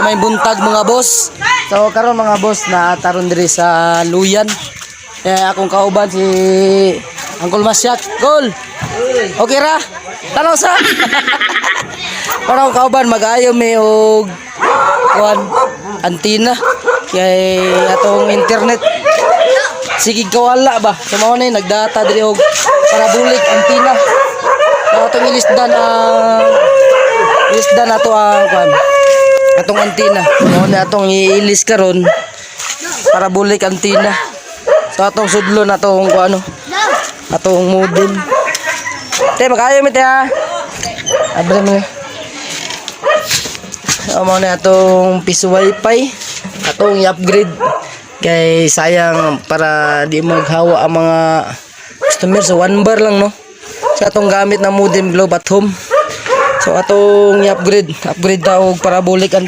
may buntag mga boss. So karon mga boss na taron diri sa Luyan. Akong kauban si Uncle Masyak. Gol. Okay ra? Tanaw sa. Para akong kauban mag-ayo mi og kuan antina kay atong internet. Sige kawala ba? Sa mao na nagdata diri og parabulik antina. Atong ilisdan ato ang kuan. Atong antina. Mao na atong iilis karon parabulik antina. So atong sudlo na atong kuano. Atong modem. Te magayo mi te ha. Abre mo. Mao na atong piso wifi. Atong i-upgrade. Kay sayang para di maghawa ang mga customer sa 1 bar lang no. Sa atong gamit na modem Globe at Home. So atong i-upgrade ta og parabolic